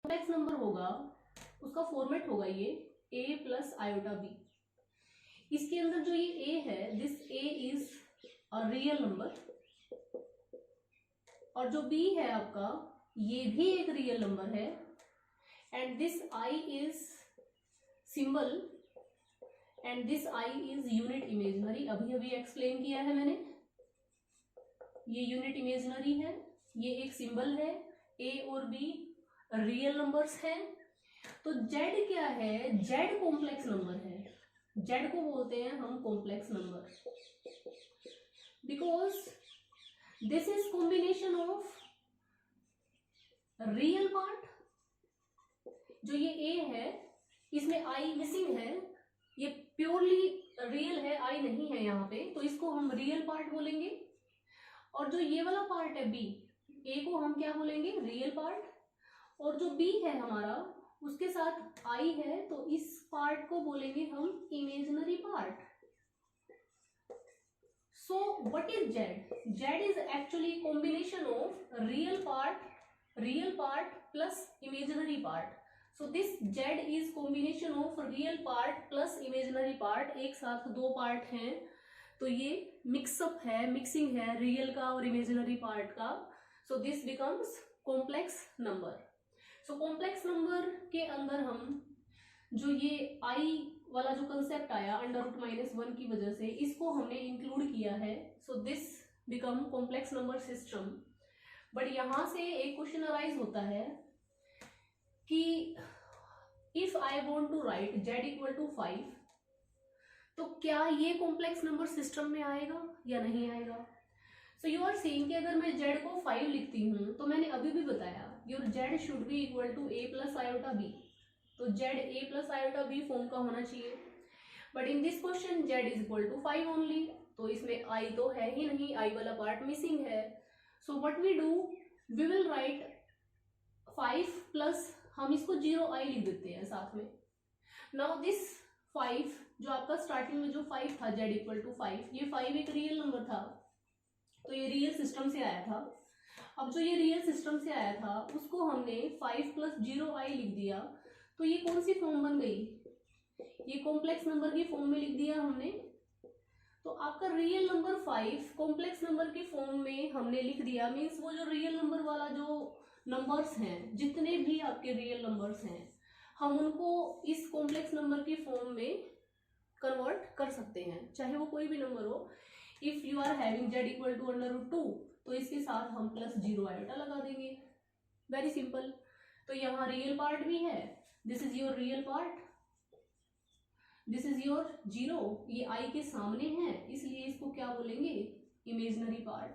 Complex number होगा उसका format होगा ये a प्लस आयोटा b। इसके अंदर जो ये a है, this a is a real number, और जो b है आपका ये भी एक रियल नंबर है, and this i is symbol and this i is unit imaginary. अभी अभी एक्सप्लेन किया है मैंने, ये यूनिट इमेजिनरी है, ये एक सिंबल है, a और b रियल नंबर्स हैं। तो z क्या है, z कॉम्प्लेक्स नंबर है, z को बोलते हैं हम complex number, because this is combination of real part, जो ये a है इसमें i मिसिंग है, ये प्योरली रियल है, i नहीं है यहाँ पे, तो इसको हम रियल पार्ट बोलेंगे। और जो ये वाला पार्ट है b, a को हम क्या बोलेंगे, रियल पार्ट, और जो b है हमारा उसके साथ i है, तो इस पार्ट को बोलेंगे हम imaginary part. So what is z? z is actually combination of real part plus imaginary part. So this z is combination of real part plus imaginary part, एक साथ दो पार्ट हैं, तो ये मिक्सअप है, मिक्सिंग है रियल का और इमेजिनरी पार्ट का। So this becomes complex number. So complex number के अंदर हम जो ये i वाला जो कंसेप्ट आया √-1 की वजह से, इसको हमने इंक्लूड किया है। So this become complex number system. But यहां से एक क्वेश्चन अराइज होता है कि if I want to write z = 5, तो क्या ये कॉम्प्लेक्स नंबर सिस्टम में आएगा या नहीं आएगा? सो यू आर सेइंग कि अगर मैं z को 5 लिखती हूँ, तो मैंने अभी भी बताया your z should be equal to a plus iota b, तो z a plus iota b form का होना चाहिए। But in this question z is equal to 5 only, तो इसमें i तो है ही नहीं, i वाला पार्ट मिसिंग है। So what we do, we will write 5 plus, हम इसको 0i लिख देते हैं साथ में। नाउ दिस 5 जो आपका स्टार्टिंग में जो 5 था z = 5, ये 5 एक रियल नंबर था, तो ये रियल सिस्टम से आया था। अब जो ये रियल सिस्टम से आया था उसको हमने 5 प्लस 0i लिख दिया, तो ये कौन सी फॉर्म बन गई, ये कॉम्प्लेक्स नंबर की फॉर्म में लिख दिया हमने। तो आपका रियल नंबर 5 कॉम्प्लेक्स नंबर की फॉर्म में हमने लिख दिया, मीन्स वो जो रियल नंबर वाला जो नंबर्स हैं, जितने भी आपके रियल नंबर्स हैं, हम उनको इस कॉम्प्लेक्स नंबर की फॉर्म में कन्वर्ट कर सकते हैं, चाहे वो कोई भी नंबर हो। If you are having z = √2, तो इसके साथ हम प्लस 0 आयोटा लगा देंगे, वेरी सिंपल। तो यहाँ रियल पार्ट भी है, this is your real part, this is your 0, ये i के सामने है, इसलिए इसको क्या बोलेंगे, इमेजिनरी पार्ट।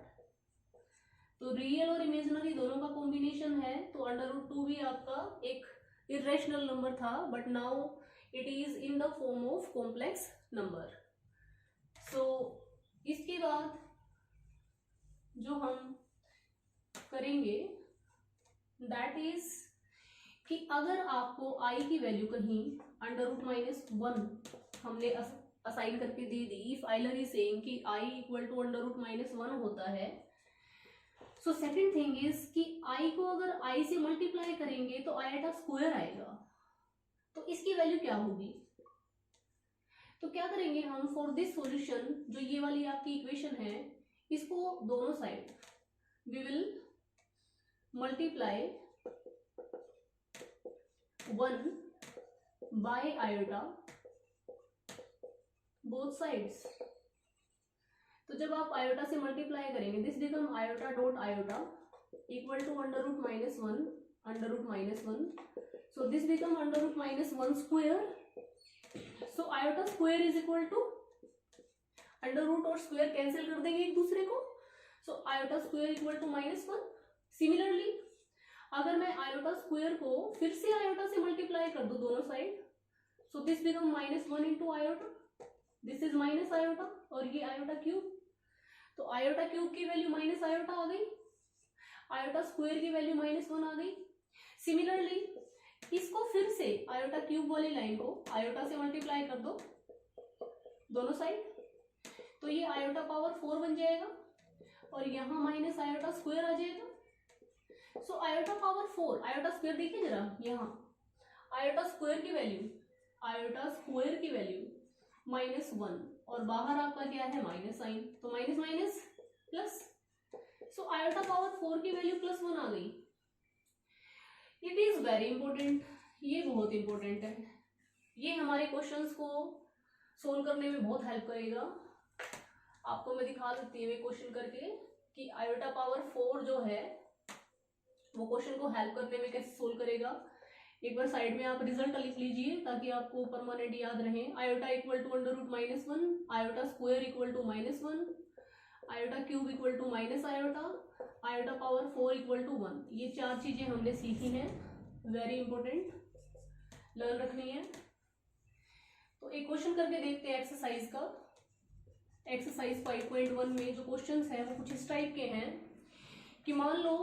तो रियल और इमेजिनरी दोनों का कॉम्बिनेशन है, तो √2 भी आपका एक इरेशनल नंबर था, but now it is in the form of complex number. So इसके बाद जो हम करेंगे दैट इज कि अगर आपको i की वैल्यू कहीं √-1 हमने असाइन करके दे दी, इफ आइलर इज सेइंग कि i = √-1 होता है, सो सेकंड थिंग इज कि i को अगर i से मल्टीप्लाई करेंगे तो आयोटा स्क्वायर आएगा, तो इसकी वैल्यू क्या होगी। तो क्या करेंगे हम, फॉर दिस सॉल्यूशन, जो ये वाली आपकी इक्वेशन है, इसको दोनों side we will multiply 1 by iota both sides. तो जब आप आयोटा से मल्टीप्लाई करेंगे, this become iota dot iota equal to √-1 so this become √-1 square. So iota square is equal to √ और स्क्वायर कैंसिल कर देंगे एक दूसरे को, so iota square equal to -1। Similarly अगर मैं आयोटा स्क्वायर को फिर से आयोटा से मल्टीप्लाई कर दूं दोनों side, so this become -1 into iota, this is minus iota, और ये आयोटा क्यूब, तो आयोटा क्यूब की वैल्यू माइनस आयोटा आ गई, आयोटा स्क्वायर की वैल्यू -1 आ गई। सिमिलरली इसको फिर से आयोटा क्यूब वाली लाइन को आयोटा से मल्टीप्लाई कर दो दोनों साइड, तो ये आयोटा पावर 4 बन जाएगा, और यहाँ माइनस आयोटा स्क्वायर आ जाएगा। So iota power 4, iota square देखिए जरा यहाँ, आयोटा स्क्वायर की वैल्यू, आयोटा स्क्वायर की वैल्यू -1 और बाहर आपका क्या है माइनस साइन, तो minus minus plus. So iota power 4 की वैल्यू +1 आ गई। इट इज वेरी इंपॉर्टेंट, ये बहुत इंपॉर्टेंट है, ये हमारे क्वेश्चंस को सोल्व करने में बहुत हेल्प करेगा। आपको मैं दिखा देती हूँ क्वेश्चन करके कि आयोटा पावर 4 जो है वो क्वेश्चन को हेल्प करने में कैसे सोल्व करेगा। एक बार साइड में आप रिजल्ट लिख लीजिए ताकि आपको परमानेंट याद रहे। Iota equal to √-1, iota square equal to -1, iota cube equal to minus iota, iota power 4 equal to 1। ये 4 चीजें हमने सीखी हैं, वेरी इंपॉर्टेंट, लर्न रखनी है। तो एक क्वेश्चन करके देखते हैं एक्सरसाइज का। एक्सरसाइज 5.1 में जो क्वेश्चंस हैं वो कुछ इस टाइप के हैं कि मान लो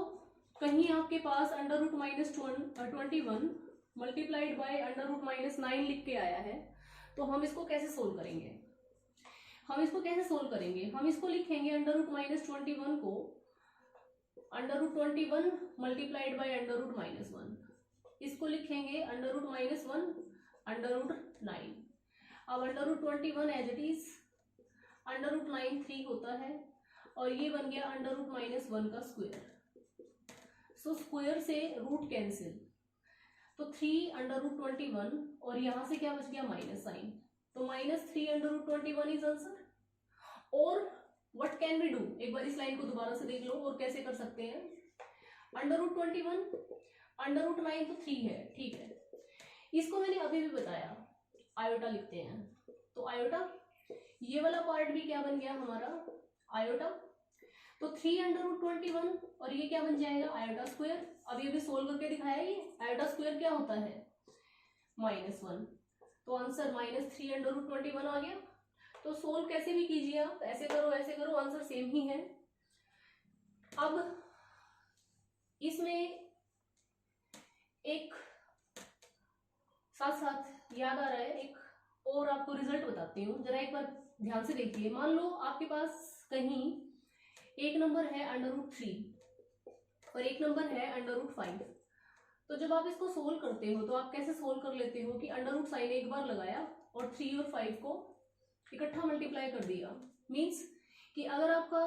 कहीं आपके पास √-21 मल्टीप्लाइड बाय √-9 लिख के आया है, तो हम इसको कैसे सोल्व करेंगे। हम इसको कैसे सोल्व करेंगे, हम इसको लिखेंगे √-21 को √21 मल्टीप्लाइड बाय √-1, इसको लिखेंगे √-1 √9। अब √21 एज इट इज, √9 3 होता है और ये बन गया √-1 का स्क्वायर। सो स्क्वायर से रूट कैंसिल, तो 3 √21 और यहां से क्या बच गया माइनस साइन, तो -3 √21 इज आंसर। और व्हाट कैन वी डू, एक बार इस लाइन को दोबारा से देख लो और कैसे कर सकते हैं। √21 √9 तो 3 है, ठीक है, इसको मैंने अभी भी बताया, आयोटा लिखते हैं। तो आयोटा ये वाला पार्ट भी क्या बन गया हमारा आयोटा, तो 3 √21 और ये क्या बन जाएगा आयोटा स्क्वायर। अब ये भी सोल्व करके दिखाया, ये आयोटा स्क्वायर क्या होता है -1, तो आंसर -3 √21 आ गया। तो सोल्व कैसे भी कीजिए आप, ऐसे करो आंसर सेम ही है। अब इसमें एक साथ साथ याद आ रहा है, एक और आपको रिजल्ट बताती हूँ, जरा एक बार ध्यान से देखिए। मान लो आपके पास कहीं एक नंबर है √3 और एक नंबर है √5, तो जब आप इसको सोल्व करते हो तो आप कैसे सोल्व कर लेते हो कि अंडर साइन एक बार लगाया और 3 और 5 को इकट्ठा मल्टीप्लाई कर दिया। मीन्स कि अगर आपका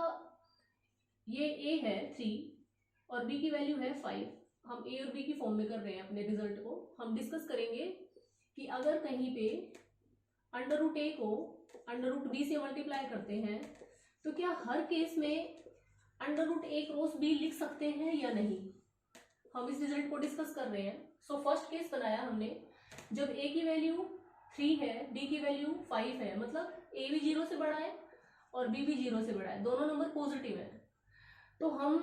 ये a है 3 और b की वैल्यू है 5, हम a और b की फॉर्म में कर रहे हैं अपने रिजल्ट को, हम डिस्कस करेंगे कि अगर कहीं पे √a को √b से मल्टीप्लाई करते हैं तो क्या हर केस में √a क्रॉस b लिख सकते हैं या नहीं, हम इस रिजल्ट को डिस्कस कर रहे हैं। सो फर्स्ट केस बनाया हमने, जब a की वैल्यू 3 है, b की वैल्यू 5 है, मतलब a भी 0 से बड़ा है और b भी 0 से बड़ा है, दोनों नंबर पॉजिटिव है। तो हम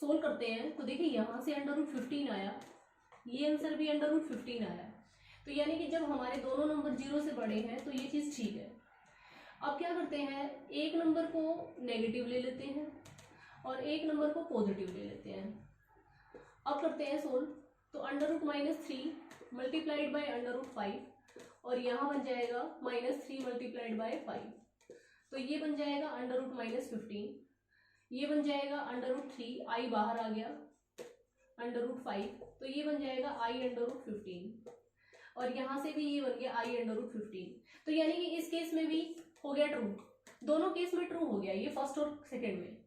सोल्व करते हैं, तो देखिए यहाँ से √15 आया, ये आंसर भी √15 आया, तो यानी कि जब हमारे दोनों नंबर 0 से बड़े हैं तो ये चीज़ ठीक है। अब क्या करते हैं, एक नंबर को नेगेटिव ले लेते हैं और एक नंबर को पॉजिटिव ले लेते हैं। अब करते हैं सोल्व, तो √-3 मल्टीप्लाइड बाय √5 और यहाँ बन जाएगा -3 मल्टीप्लाइड बाय 5, तो ये बन जाएगा √-15, ये बन जाएगा √3, i बाहर आ गया, √5, तो ये बन जाएगा i√15 और यहाँ से भी ये बन गया i√15। तो यानी कि इस केस में भी हो गया ट्रू, दोनों केस में ट्रू हो गया, ये फर्स्ट और सेकेंड में।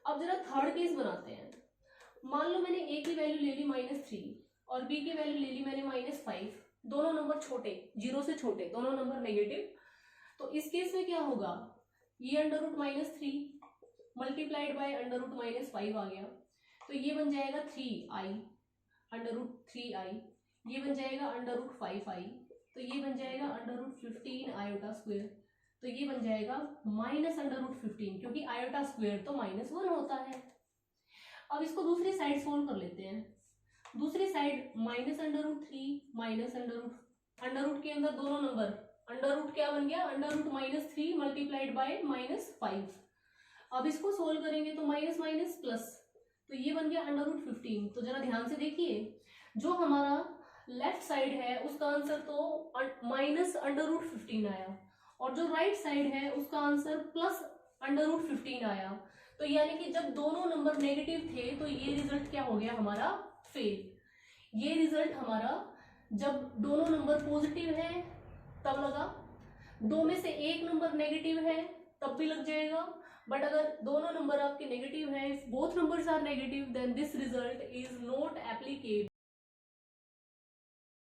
अब जरा थर्ड केस बनाते हैं। मान लो मैंने a की वैल्यू ले ली -3 और b की वैल्यू ले ली मैंने -5, दोनों नंबर छोटे, 0 से छोटे, दोनों नंबर नेगेटिव। तो इस केस में क्या होगा, ये √-3 मल्टीप्लाइड बाय √-5 आ गया, तो ये बन जाएगा 3i √3i, ये बन जाएगा √5i, तो ये बन जाएगा √15 आयोटा स्क्वायर, तो ये बन जाएगा -√15, क्योंकि आयोटा स्क्वायर तो -1 होता है। अब इसको दूसरी साइड सोल्व कर लेते हैं। दूसरी साइड -√3 अंडर के अंदर दोनों नंबर, अंडर क्या बन गया, √-3 मल्टीप्लाइड बाय -5। अब इसको सोल्व करेंगे तो माइनस माइनस प्लस, तो ये बन गया √15। तो जरा ध्यान से देखिए, जो हमारा लेफ्ट साइड है उसका आंसर तो -√15 आया और जो राइट साइड है उसका आंसर +√15 आया। तो यानी कि जब दोनों नंबर नेगेटिव थे तो ये रिजल्ट क्या हो गया हमारा, फेल। ये रिजल्ट हमारा जब दोनों नंबर पॉजिटिव है तब लगा, दो में से एक नंबर नेगेटिव है तब भी लग जाएगा, बट अगर दोनों नंबर आपके नेगेटिव है, both numbers are negative, then this result is not applicable